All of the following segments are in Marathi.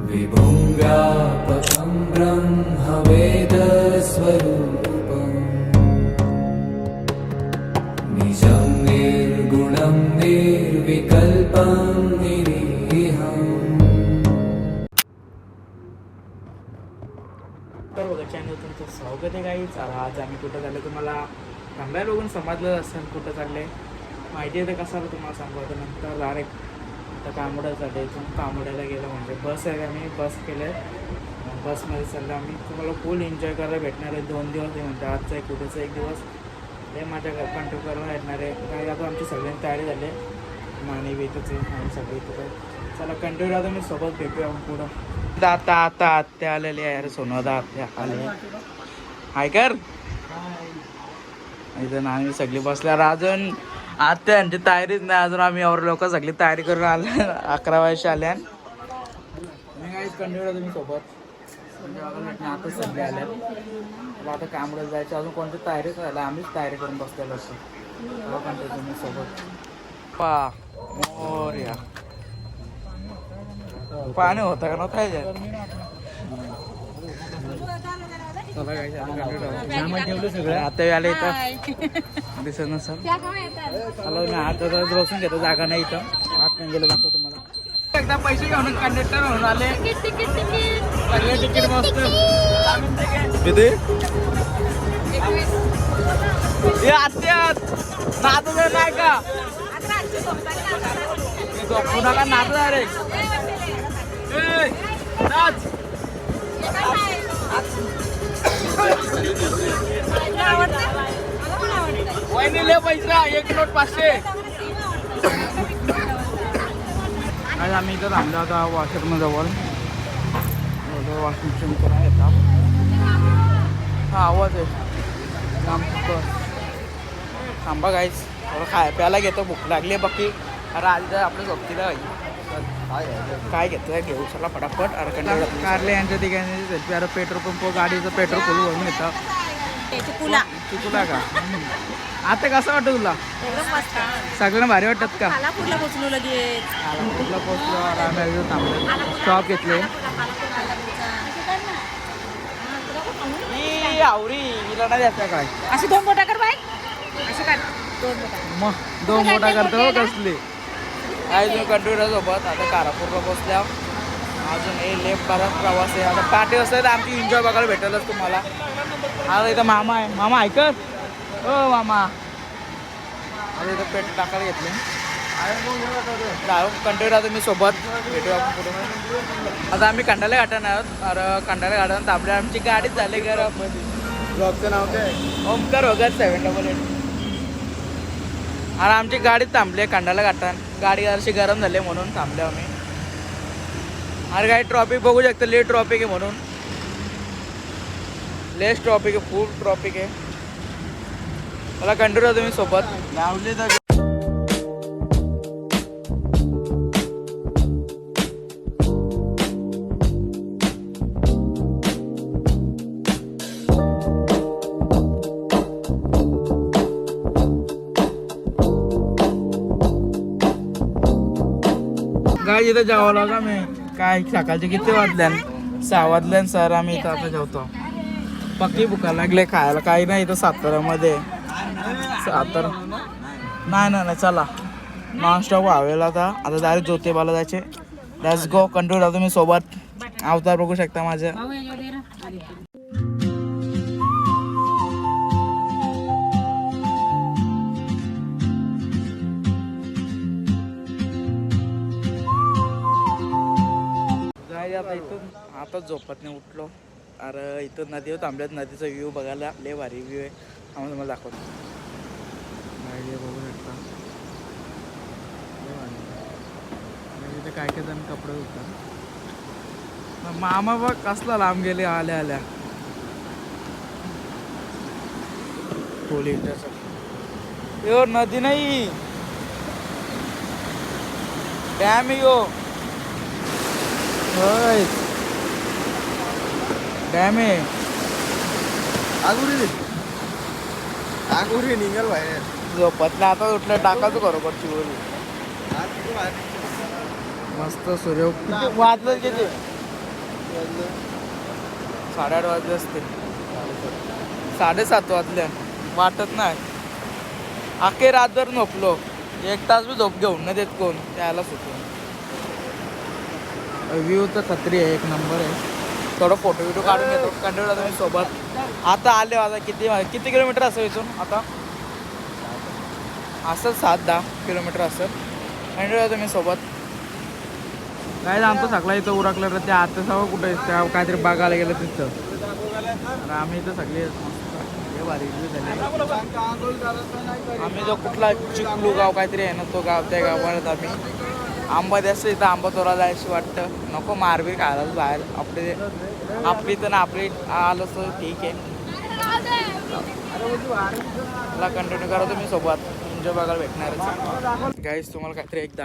विभुं व्यापकं ब्रह्मवेदस्वरूपम् निजं निर्गुणं निर्विकल्पं निरीहम्. तर बघा चॅनल तुमचं स्वागत आहे काही. आज आम्ही कुठं चाललो तुम्हाला थांबाय बघून समजलं असेल कुठं चाललंय. माहिती आहे तर कसा तुम्हाला सांगू. आता नंतर डायरेक्ट आता कामोड्याला चालले. इथून कामोड्याला गेलं म्हणजे बस आहे. आम्ही बस केलं आहे. बसमध्ये चाललं आम्ही. तुम्हाला फुल एन्जॉय करायला भेटणार आहे. 2 दिवस आहे म्हणजे आजचा एक उद्याचा एक दिवस ते माझ्या घर कंट्रोल करायला येणार आहे. काही आता आमची सगळ्यांची तयारी झाली आहे. माने इथंच आहे आणि सगळे इथं आहे. चला कंटिन्यू राहतो. मी सोबत भेटूया पुढं. आता आत्या आलेली आहे. अरे सोनवादा आत्या आले. हाय कर इथं आम्ही सगळी बसल्यावर अजून आत्यांची तयारीच नाही. अजून आम्ही एवढं लोक सगळी तयारी करून आले. 11 वर्ष आल्या. मी काहीच कंटिन्यू तुम्ही सोबत आता सगळे आल्या. आता कामडं जायचं अजून कोणती तयारीच झालं. आम्हीच तयारी करून बसलेलो असतो. कंटिन्यू तुम्ही सोबत पा मोर्या पाणी होतं का नव्हतं काय आता आले इथं दिसत नसल. हॅलो मी आता बसून घेतो. जागा नाही इथं. आत नाही गेलो जातो तुम्हाला. एकदा पैसे घेऊन कंडक्टर म्हणून आले. सगळे तिकीट मस्त किती आत्यात नाचू नाही का पुन्हा का नाचू रे नाच. वहिनीले पैसा 1 नोट 500. आज आम्ही इथं थांबलो आता वॉशरूम जवळ. वॉशिंग मशीन करा येतात. हा आवाज आहे थांबा गाईच. थोडं प्यायला घेतो. भूक लागली आहे बाकी. अरे आज आपल्या सोबतीला काय घेतोय घेऊ चला फटाफट. अरे कारले यांच्या ठिकाणी सेल्फी. अरे पेट्रोल पंप गाडीचं पेट्रोल फुल भरून येतं. चुकुला का आता कसं वाटतं तुला. सगळ्यांना भारी वाटतात का. कुठला पोचलो लगेच. कुठला पोचलो. आम्ही थांबलो स्टॉप घेतले. आवरी हिला नाही द्यायचं काय. अशी 2 बोटा कर बाई. असं कर 2 बोटा करतो कसली. अजून कंटिन्यू सोबत आता कारापूरला पोचल्या. अजून हे लेफ्ट परत प्रवास आहे. आता पाठी असतं तर आमची एन्जॉय बघायला भेटेलच तुम्हाला. आता इथं मामा आहे. मामा ऐकत हो मामा. आता इथं पेट्रोल टाकायला घेतले. कंटिन्यू राहतो मी सोबत. भेटू आपण पुढे. आता आम्ही कंडाला घाटण आहोत. अरे कंडाला घाटण तापल्या आमची गाडीच झाली घरामध्ये. ब्लॉगचं नाव काय ओमकार वगैरे 788. आणि आमची गाडीत थांबली कंडाला घाटण. गाडी जराशी गरम झाली म्हणून थांबले आम्ही. अरे काही ट्रॉफिक बघू शकतो. लेट ट्रॉफिक आहे म्हणून. लेस ट्रॉफिक आहे. फुल ट्रॉफिक आहे. मला कंटिन्यू तुम्ही सोबत लावली तर काय इथं जेवावं लागा मी. काय सकाळचे किती वाजल्यान 6 वाजल्यान सर. आम्ही इथं आता जेवतो. पक्की भुका लागले खायला. काही नाही इथं सातारामध्ये. सातारा नाही चला नॉनस्टॉप व्हावेला. आता डायरेक्ट ज्योतिबाला जायचे. Let's go. कंट्रोल राहतो मी सोबत. अवतार बघू शकता माझं. आता इथून आता झोपत नाही उठलो. अरे इथं नदीवर थांबल्यात. नदीचा व्ह्यू बघायला लय भारी व्ह्यू आहे. आम्हाला तुम्हाला दाखवतो. बघू शकता इथं काय जण कपडे धुतात. मामा बघ कसला लांब गेले आल्या आल्या. यो नदी नाही डॅम यो. होय डॅम आहे. आगुरी निघाल बाहेर. झोपतला आता उठलं टाकायचं बरोबर चिवरी. मस्त सूर्य वाजलं किती 8:30 वाजले असतील. 7:30 वाजले. वाटत नाही. अखेर रातभर झोपलो. 1 तास बी झोप घेऊन न देत कोण त्याला सुटून. व्ह्यू तर खत्री आहे, एक नंबर आहे. थोडं फोटो बिटो काढून घेतो. कंटिन्यू तुम्ही सोबत. आता आले आता किती किलोमीटर असेल इथून आता असेल 7-10 किलोमीटर असेल. कंटिन्यू तुम्ही सोबत. काय आमचं सगळं इथं उरकलं तर ते आता सगळं कुठे त्या काहीतरी बघायला गेलं तिथं. तर आम्ही इथं सगळे हे भारी झाले. आम्ही जो कुठला चिखलू गाव काहीतरी आहे ना तो गाव, त्या गावात आम्ही आंबा द्यायचं. इथं आंबा तोरा जायचं वाटतं. नको मारबीर खायला बाहेर आपली तर ना आपली आलं तर ठीक आहे. मला कंटिन्यू करा तुम्ही सोबत. एन्जॉय बघायला भेटणारच. गाईस तुम्हाला काहीतरी एक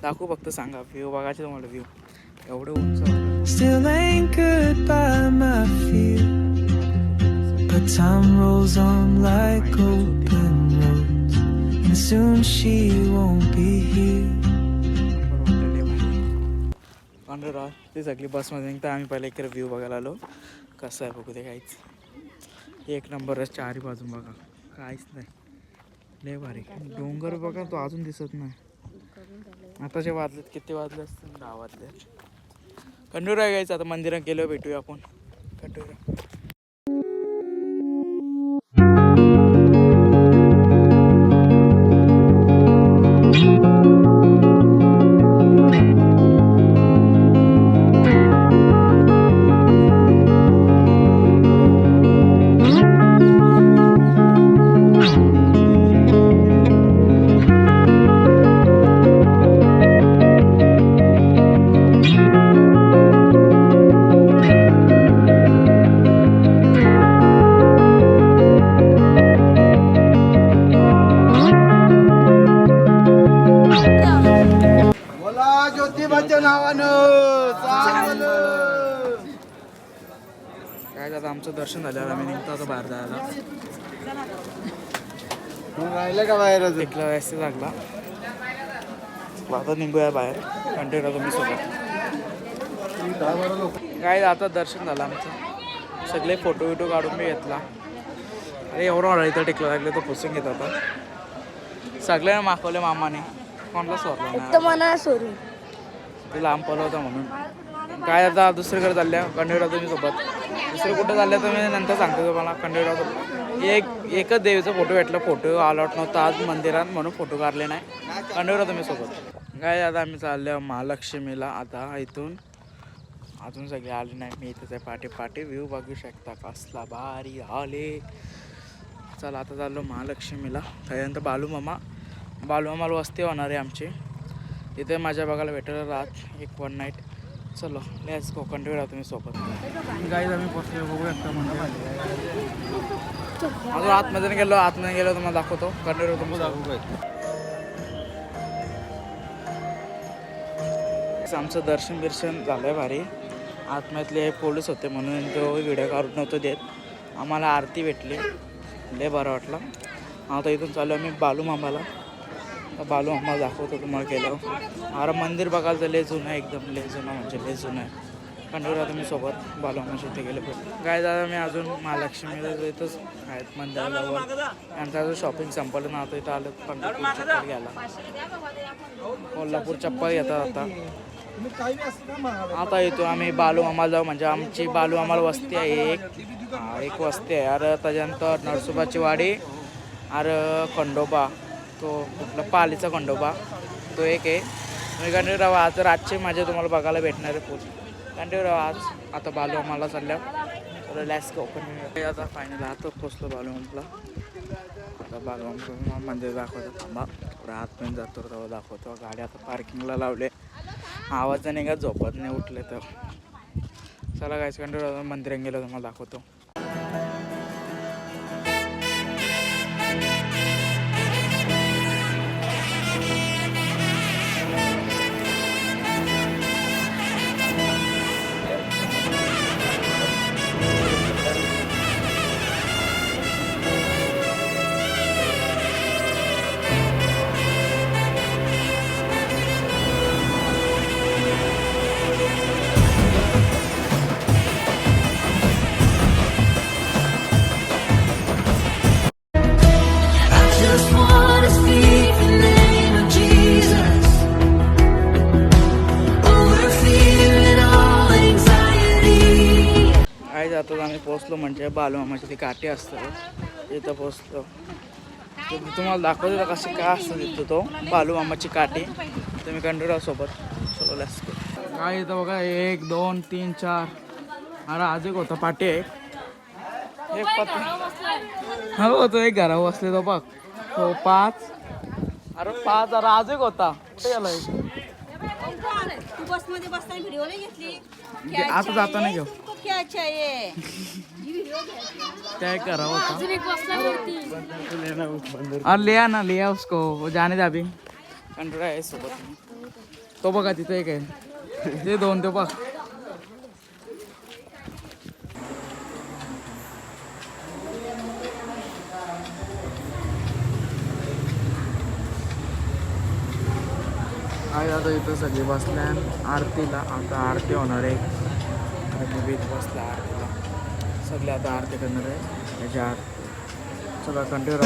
दाखवू फक्त सांगा. व्ह्यू बघायचे तुम्हाला. व्ह्यू एवढं उंच. Still anchored by my fear, but time rolls on like open roads, and soon she won't be here. ती सगळी बसमध्ये निघता. आम्ही पहिले एक व्ह्यू बघायला आलो. कसं आहे बघू दे. काहीच एक नंबर. चारी बाजून बघा काहीच नाही. लय भारी. डोंगर बघा तो अजून दिसत नाही. आताचे वाजलेत किती वाजले असतील? 10 वाजले. कंटिन्यू घ्यायचं. आता मंदिरात गेलो भेटूया आपण. कंटिन्यू. काय आता आमचं दर्शन झाल्यावर आम्ही निघतो आता बाहेर जायला. राहिलं का बाहेर अजून? एकला व्यवस्थित लागला. आता निघूया बाहेर. कंटिन्यू तुम्ही सोबत. काय आता दर्शन झालं आमचं. सगळे फोटो बिटो काढून मी घेतला. अरे एवढं वाढलं इथं टेकलं लागलं तर पुसून घेत आता. सगळ्यांना मागवले मामाने. कोणाला सोडलं नाही. ते लांब पडलं होतं म्हणून. काय आता दुसरीकडे चालल्या. कंटिन्यू तुम्ही सोबत. दुसरं कुठं चाललं तर मी नंतर सांगतो तुम्हाला. कंटिन्यू एकच देवीचा फोटो भेटला. फोटो अलॉट नव्हता आज मंदिरात म्हणून फोटो काढले नाही. कंटिन्यू तुम्ही सोबत. काय आता आम्ही चाललो महालक्ष्मीला. आता इथून अजून सगळे आले नाही. मी इथंच आहे पाठी. व्ह्यू बघू शकता कसला भारी आले. चला आता चाललो महालक्ष्मीला. त्यानंतर बालूमामाला वस्ती होणार आहे आमची. इथे माझ्या बघायला भेटेल रात एक 1 नाईट. चलो लेट्स गो. कंटिन्यू राहा तुम्ही सोबत. गाईज आम्ही पोचलो. बघू शकता म्हणजे अजून आतमध्ये गेलो तुम्हाला दाखवतो. कंटिन्यू तुम्ही दाखवू. आमचं दर्शन झालं आहे भारी. आतमधले पोलीस होते म्हणून तो व्हिडिओ काढून नव्हतं देत. आम्हाला आरती भेटली. लय बरं वाटलं. आता इथून चालू आम्ही बालूमामाला. बालूमामा दाखवतो तुम्हाला केलं. अरे मंदिर बघायला तर लय जुनं आहे. एकदम लय जुनं आहे. कंटिन्यू तुम्ही सोबत. बालूमामाच्या इथे गेले काय दादा मी अजून महालक्ष्मीला इथंच आहेत मंदिराजवळ. यांचं अजून शॉपिंग संपलं ना. आता इथं आलं पंढरपूर चप्पल घ्यायला. कोल्हापूर चप्पल घेतात आता येतो आम्ही बालूमामाला जाऊ. म्हणजे आमची बालूमामाला वस्ती आहे. एक वस्ती आहे. अरे त्याच्यानंतर नरसोबाची वाडी. अरे खंडोबा तो कुठला पालीचा खंडोबा तो एक आहे. तुम्ही कंटिन्यू राहा. आज रातचे माझे तुम्हाला बघायला भेटणार आहे फुल. कंटिन्यू राहा. आज आता बालूमामाला चालल्या. तर लॅस ओपन. आता फायनल आता पोचलो बालूमामाला. आता बालूमामा मंदिर दाखवतो. थांबा थोडा आतपर्यंत जातो तेव्हा दाखवतो. गाडी आता पार्किंगला लावले. आवाजाने का झोपत नाही उठले तर. चला काय कंटिन्यू मंदिरात गेलो तुम्हाला दाखवतो. जे बालूमामाची ती काठी असतं तिथं पोचतो. तर मी तुम्हाला दाखवतो कशी काय असतं तिथं तो बालूमामाची काठी. तुम्ही कंटिन्यू सोबत सोडल्यास काय इथं बघा 1 2 3 4. अरे आज एक होता पाठी एक पत्ता हो तो एक घरावर बसले तो बघ तो 5. अरे 5 अरे आज एक होता कुठे गेलाय तू बस मध्ये बसताना व्हिडिओ नाही घेतली आता जाताना घेऊ क्या चाहिए क्या करा होता अरे लिया ना लिया उसको वो जाने दे अभी कंट्रोल आहे सोबत तो बघा तिथे एक आहे ते 2 ते बघ. आज आता इथं सगळे बसल्या आरतीला. आता आरती होणार आहे. बीत बसल्या आरतीला सगळे आता आरती करणार आहे त्याच्या आत सगळं कंटिन्यू.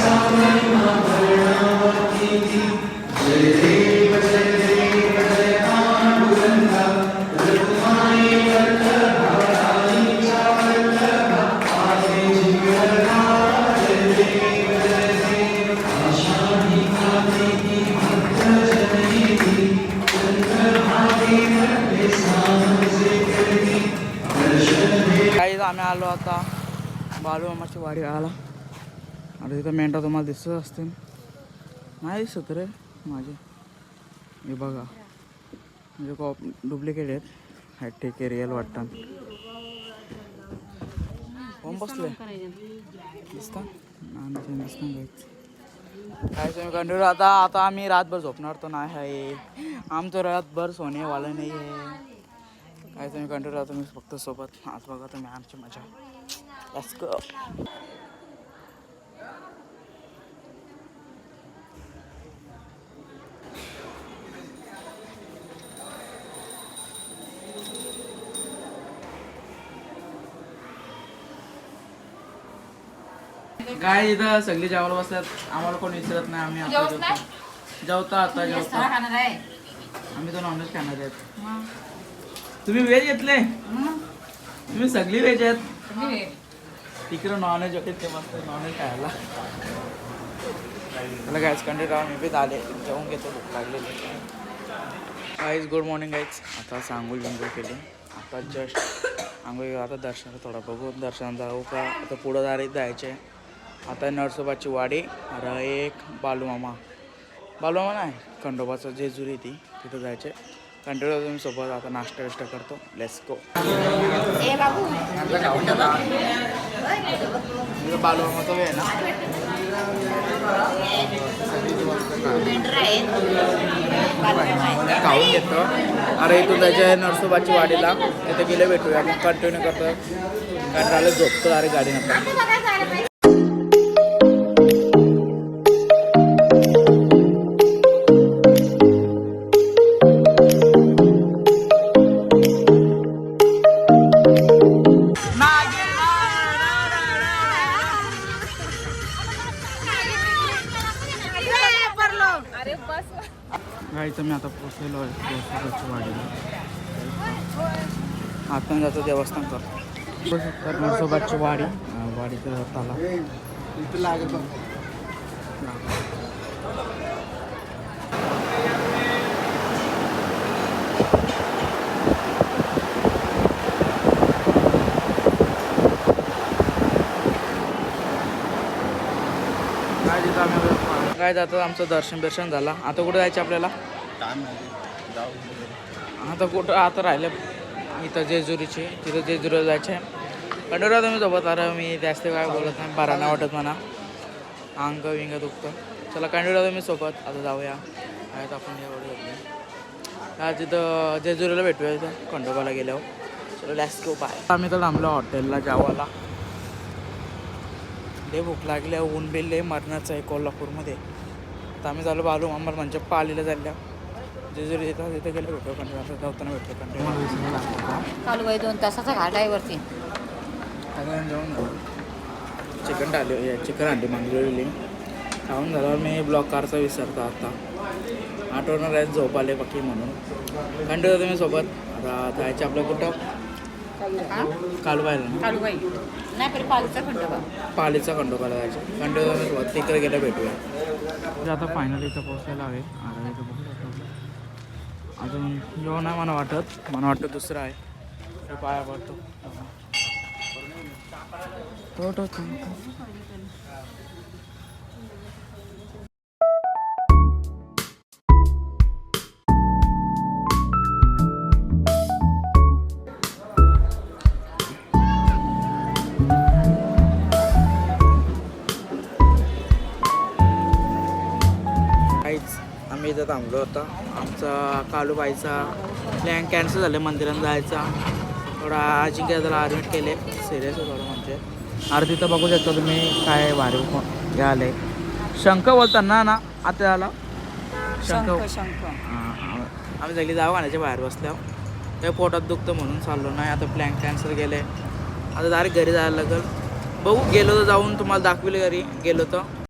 आम्ही आलो आता बालूमामाची वाडी आला. आता तिथं मेंढरा तुम्हाला दिसत असतील नाही दिसत रे माझे हे बघा म्हणजे डुप्लिकेट आहेत. हायटेक रिअल वाटतं कोण बसले दिसता काय तुम्ही कंटिन्यू. आता आम्ही रातभर झोपणार तर नाही आहे. आमचं रातभर सोनेवाला नाही आहे. काय तुम्ही कंटिन्यू राहतो मी फक्त सोबत. आज बघा तुम्ही आमची मजा. Let's go. काय इथं सगळी जेवायला बसतात. आम्हाला कोण विचारत नाही. आम्ही आता जेवता आता जेवता. आम्ही तर नॉनव्हेज खाणार आहेत. तुम्ही व्हेज घेतले तुम्ही सगळी व्हेज आहेत. तिकडं नॉनव्हेज होते ते मस्त नॉनव्हेज खायला. त्याला गाईज कंटिन्यू राहून मी बी आले जेवून घेतो भूक लागलेली. Guys good morning guys. आता आंघोळ बिंघोळ केली. आता जस्ट आंघोळ आता दर्शन थोडा बघू दर्शन जाऊ का. आता पुढं दारीत जायचे. आता नरसोबाची वाडी. अरे एक बालूमामा नाही खंडोबाचं जेजुरी ती तिथं जायचे. कंटिन्यू तुम्ही सोबत. आता नाश्ता विष्टा करतो. Let's go. बालूमामाचा वेळ ना खाऊन घेतो. अरे इथून त्याच्या नरसोबाची वाडीला तिथे गेले भेटूया. कंटिन्यू करतो कारण आलं झोपतो अरे गाडी नका. गाईचं मी आता पोचलेलो आहे नरसोबाची वाडीला. आपण जातो देवस्थान करतो. तर नरसोबाची वाडी वाडीचं ताला काय जातं. आमचं दर्शन झालं. आता कुठं जायचं आपल्याला. आता कुठं आता राहिलं इथं जेजुरीची. तिथं जेजुरीला जायचं आहे. कंटिन्यू तुम्ही सोबत. अरे मी जास्त काय बोलत नाही. बरा नाही वाटत म्हणा. अंग विंग दुखतं. चला कंटिन्यू तुम्ही सोबत. आता जाऊया. आहेत आपण एवढं आज तिथं जेजुरीला भेटूया. इथं खंडोबाला गेल्यावर. चलो लेट्स गो बाय. आम्ही तर थांबलो हॉटेलला जेवायला. लय भूक लागली. ऊन बिल लय मरणाचं आहे कोल्हापूरमध्ये. तर आम्ही झालो बालूमामा म्हणजे पालीला जायला. जेजुरी येतात तिथे गेलं भेटतो. कंटिन्यू असं धावताना भेटतो. कंटिन्यू चालू आहे 2 तासाचा घाट आहे वरती. सगळ्यांना जाऊन झालं. चिकन अंडी मागलेली खाऊन झाल्यावर मी ब्लॉक कारचा विसरतो. आता आठवणार आहेत झोप आले बाकी म्हणून. कंटिन्यू तुम्ही सोबत. आता जायचं आपलं कुठं कालूबाईला कालूबाई नाही पण पालीचा खंडोबा. पालीचा खंडोबाला जायचं. खंडोबा तिकडे गेलं भेटूया. आता फायनल इथं पोहोचायला हवे. आता इथं बघू शकतो. अजून जेव्हा नाही मला वाटतं दुसरं आहे. ते पाया पडतो काहीच. आम्ही इथं थांबलो होतो. आमचा कालूबाईचा प्लॅन कॅन्सल झाले मंदिरात जायचा. थोडा अजिंक्यला ॲडमिट केले. सिरियस होतं म्हणजे. अरे तिथं बघू शकता तुम्ही काय भारी हे आले. शंख बोलताना ना आता आला शंख. आम्ही सगळी जाऊ गाण्याच्या बाहेर बसल्यावर त्या पोटात दुखतं म्हणून चाललो नाही. आता प्लॅन कॅन्सल केले. आता डायरेक्ट घरी जायला लागेल. बघू गेलो तर जाऊन तुम्हाला दाखविले घरी गेलो तर.